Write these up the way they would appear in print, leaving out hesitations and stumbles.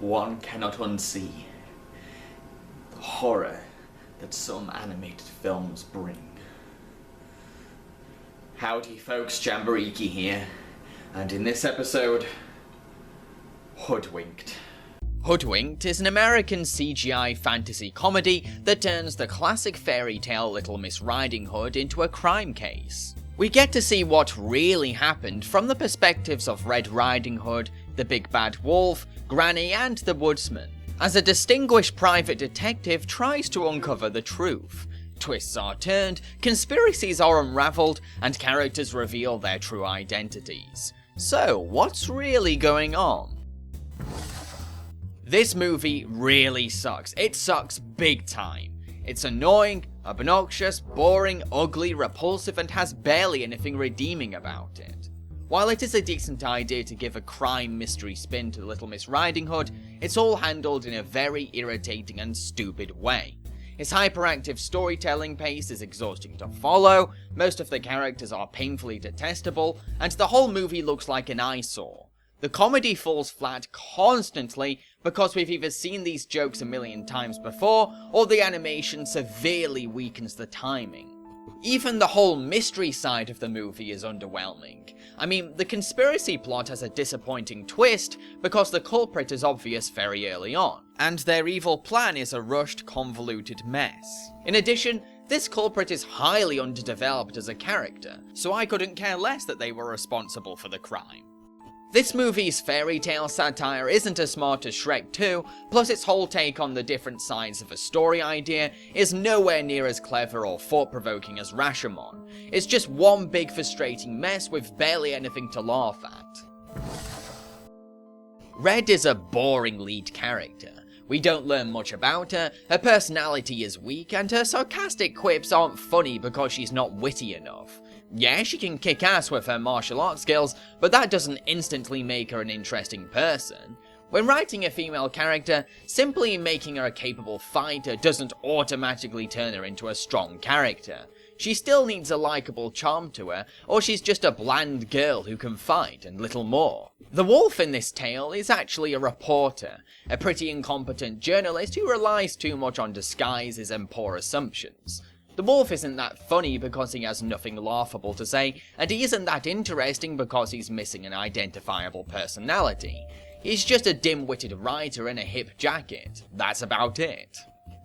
one cannot unsee the horror that some animated films bring. Howdy folks, Jambareeqi here, and in this episode, Hoodwinked. Hoodwinked is an American CGI fantasy comedy that turns the classic fairy tale Little Miss Riding Hood into a crime case. We get to see what really happened from the perspectives of Red Riding Hood, the Big Bad Wolf, Granny and the Woodsman, as a distinguished private detective tries to uncover the truth. Twists are turned, conspiracies are unraveled, and characters reveal their true identities. So, what's really going on? This movie really sucks. It sucks big time. It's annoying, obnoxious, boring, ugly, repulsive, and has barely anything redeeming about it. While it is a decent idea to give a crime mystery spin to Little Miss Riding Hood, it's all handled in a very irritating and stupid way. Its hyperactive storytelling pace is exhausting to follow, most of the characters are painfully detestable, and the whole movie looks like an eyesore. The comedy falls flat constantly because we've either seen these jokes a million times before, or the animation severely weakens the timing. Even the whole mystery side of the movie is underwhelming. I mean, the conspiracy plot has a disappointing twist because the culprit is obvious very early on, and their evil plan is a rushed, convoluted mess. In addition, this culprit is highly underdeveloped as a character, so I couldn't care less that they were responsible for the crime. This movie's fairy tale satire isn't as smart as Shrek 2, plus its whole take on the different sides of a story idea is nowhere near as clever or thought-provoking as Rashomon. It's just one big frustrating mess with barely anything to laugh at. Red is a boring lead character. We don't learn much about her personality is weak, and her sarcastic quips aren't funny because she's not witty enough. Yeah, she can kick ass with her martial arts skills, but that doesn't instantly make her an interesting person. When writing a female character, simply making her a capable fighter doesn't automatically turn her into a strong character. She still needs a likable charm to her, or she's just a bland girl who can fight and little more. The wolf in this tale is actually a reporter, a pretty incompetent journalist who relies too much on disguises and poor assumptions. The wolf isn't that funny because he has nothing laughable to say, and he isn't that interesting because he's missing an identifiable personality. He's just a dim-witted writer in a hip jacket. That's about it.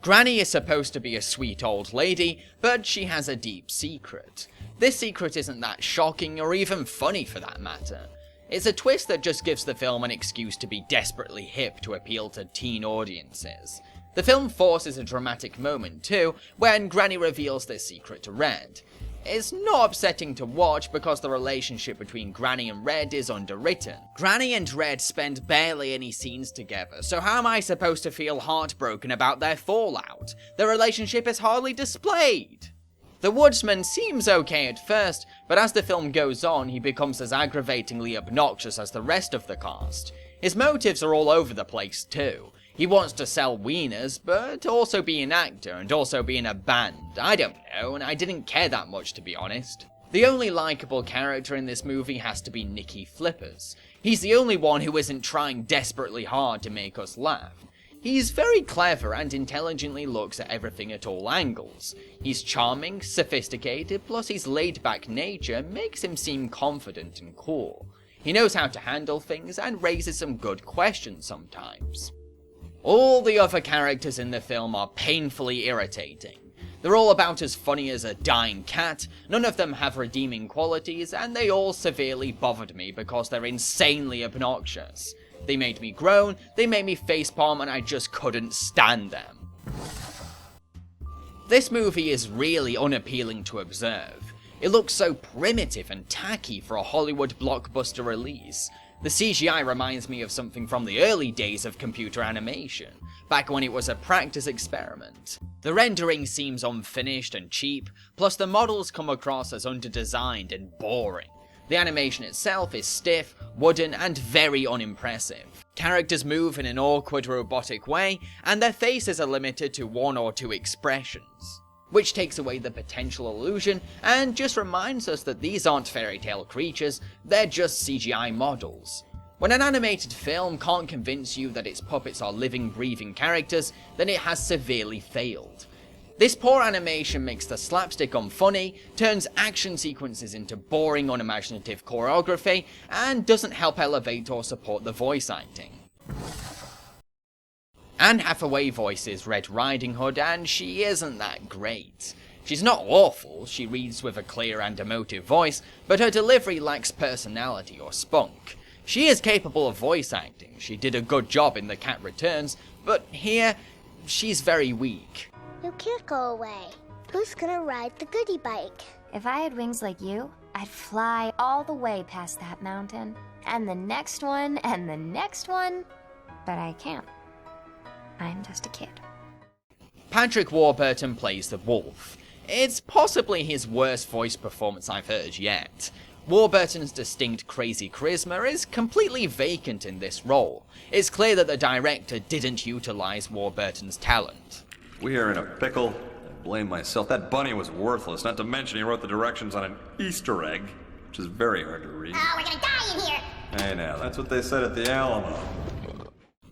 Granny is supposed to be a sweet old lady, but she has a deep secret. This secret isn't that shocking or even funny for that matter. It's a twist that just gives the film an excuse to be desperately hip to appeal to teen audiences. The film forces a dramatic moment too, when Granny reveals their secret to Red. It's not upsetting to watch because the relationship between Granny and Red is underwritten. Granny and Red spend barely any scenes together, so how am I supposed to feel heartbroken about their fallout? Their relationship is hardly displayed. The Woodsman seems okay at first, but as the film goes on, he becomes as aggravatingly obnoxious as the rest of the cast. His motives are all over the place too. He wants to sell wieners, but also be an actor and also be in a band. I don't know, and I didn't care that much to be honest. The only likable character in this movie has to be Nicky Flippers. He's the only one who isn't trying desperately hard to make us laugh. He's very clever and intelligently looks at everything at all angles. He's charming, sophisticated, plus his laid-back nature makes him seem confident and cool. He knows how to handle things and raises some good questions sometimes. All the other characters in the film are painfully irritating. They're all about as funny as a dying cat, none of them have redeeming qualities, and they all severely bothered me because they're insanely obnoxious. They made me groan, they made me facepalm, and I just couldn't stand them. This movie is really unappealing to observe. It looks so primitive and tacky for a Hollywood blockbuster release. The CGI reminds me of something from the early days of computer animation, back when it was a practice experiment. The rendering seems unfinished and cheap, plus the models come across as underdesigned and boring. The animation itself is stiff, wooden, and very unimpressive. Characters move in an awkward, robotic way, and their faces are limited to one or two expressions. which takes away the potential illusion and just reminds us that these aren't fairy tale creatures, they're just CGI models. When an animated film can't convince you that its puppets are living, breathing characters, then it has severely failed. This poor animation makes the slapstick unfunny, turns action sequences into boring, unimaginative choreography, and doesn't help elevate or support the voice acting. Anne Hathaway voices Red Riding Hood, and she isn't that great. She's not awful, she reads with a clear and emotive voice, but her delivery lacks personality or spunk. She is capable of voice acting, she did a good job in The Cat Returns, but here, she's very weak. You can't go away. Who's gonna ride the goodie bike? If I had wings like you, I'd fly all the way past that mountain, and the next one, and the next one, but I can't. I'm just a kid. Patrick Warburton plays the wolf. It's possibly his worst voice performance I've heard yet. Warburton's distinct crazy charisma is completely vacant in this role. It's clear that the director didn't utilize Warburton's talent. We are in a pickle. I blame myself. That bunny was worthless, not to mention he wrote the directions on an Easter egg, which is very hard to read. Oh, we're gonna die in here! I know, that's what they said at the Alamo.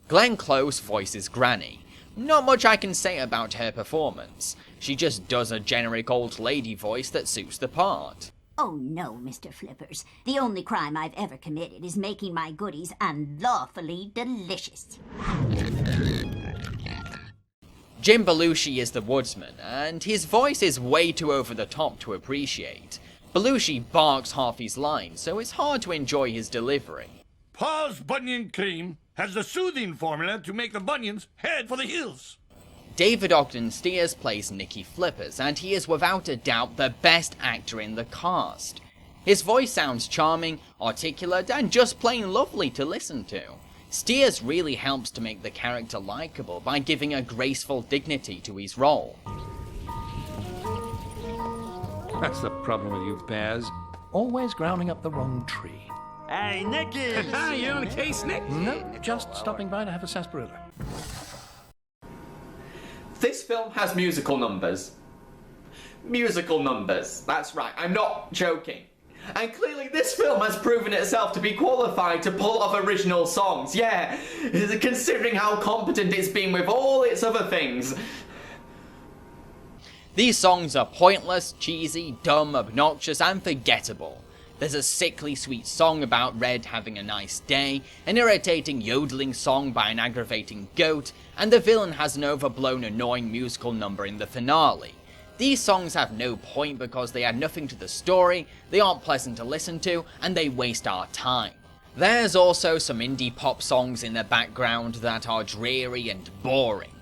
Glenn Close voices Granny. Not much I can say about her performance. She just does a generic old lady voice that suits the part. Oh no, Mr. Flippers. The only crime I've ever committed is making my goodies unlawfully delicious. Jim Belushi is the woodsman, and his voice is way too over the top to appreciate. Belushi barks half his lines, so it's hard to enjoy his delivery. Paul's Bunion Cream has the soothing formula to make the bunions head for the hills. David Ogden Stiers plays Nicky Flippers, and he is without a doubt the best actor in the cast. His voice sounds charming, articulate, and just plain lovely to listen to. Stiers really helps to make the character likable by giving a graceful dignity to his role. That's the problem with you bears. Always grounding up the wrong tree. Hey, Nicky! You on the case, Nick? No, just stopping by to have a sarsaparilla. This film has musical numbers. Musical numbers, that's right, I'm not joking. And clearly this film has proven itself to be qualified to pull off original songs, yeah, considering how competent it's been with all its other things. These songs are pointless, cheesy, dumb, obnoxious, and forgettable. There's a sickly sweet song about Red having a nice day, an irritating yodeling song by an aggravating goat, and the villain has an overblown annoying musical number in the finale. These songs have no point because they add nothing to the story, they aren't pleasant to listen to, and they waste our time. There's also some indie pop songs in the background that are dreary and boring.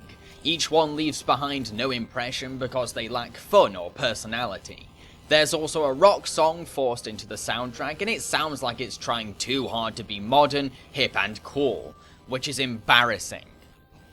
Each one leaves behind no impression because they lack fun or personality. There's also a rock song forced into the soundtrack, and it sounds like it's trying too hard to be modern, hip, and cool, which is embarrassing.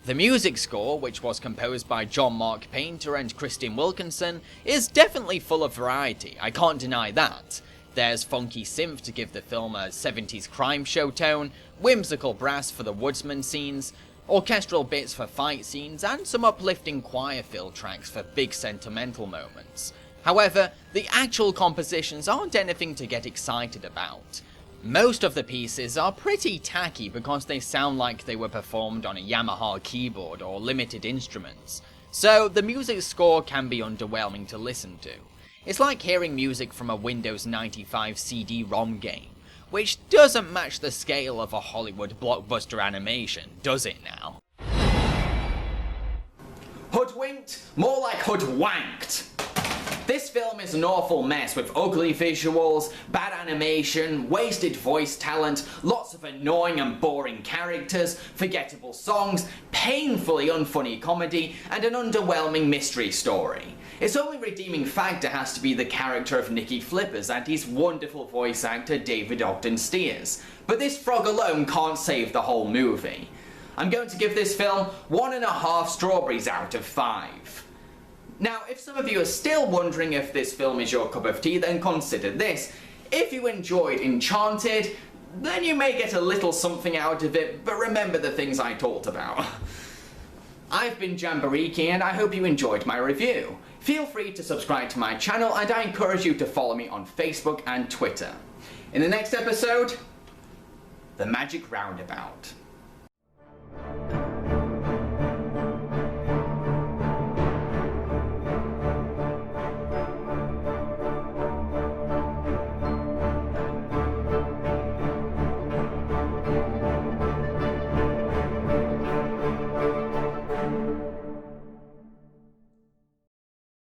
The music score, which was composed by John Mark Painter and Kristen Wilkinson, is definitely full of variety, I can't deny that. There's funky synth to give the film a 70s crime show tone, whimsical brass for the woodsman scenes, orchestral bits for fight scenes, and some uplifting choir-filled tracks for big sentimental moments. However, the actual compositions aren't anything to get excited about. Most of the pieces are pretty tacky because they sound like they were performed on a Yamaha keyboard or limited instruments, so the music score can be underwhelming to listen to. It's like hearing music from a Windows 95 CD-ROM game, which doesn't match the scale of a Hollywood blockbuster animation, does it now? Hoodwinked? More like hoodwanked. This film is an awful mess with ugly visuals, bad animation, wasted voice talent, lots of annoying and boring characters, forgettable songs, painfully unfunny comedy, and an underwhelming mystery story. Its only redeeming factor has to be the character of Nicky Flippers and his wonderful voice actor David Ogden Stiers, but this frog alone can't save the whole movie. I'm going to give this film 1.5 strawberries out of 5. Now, if some of you are still wondering if this film is your cup of tea, then consider this. If you enjoyed Enchanted, then you may get a little something out of it, but remember the things I talked about. I've been Jambareeqi, and I hope you enjoyed my review. Feel free to subscribe to my channel, and I encourage you to follow me on Facebook and Twitter. In the next episode, The Magic Roundabout.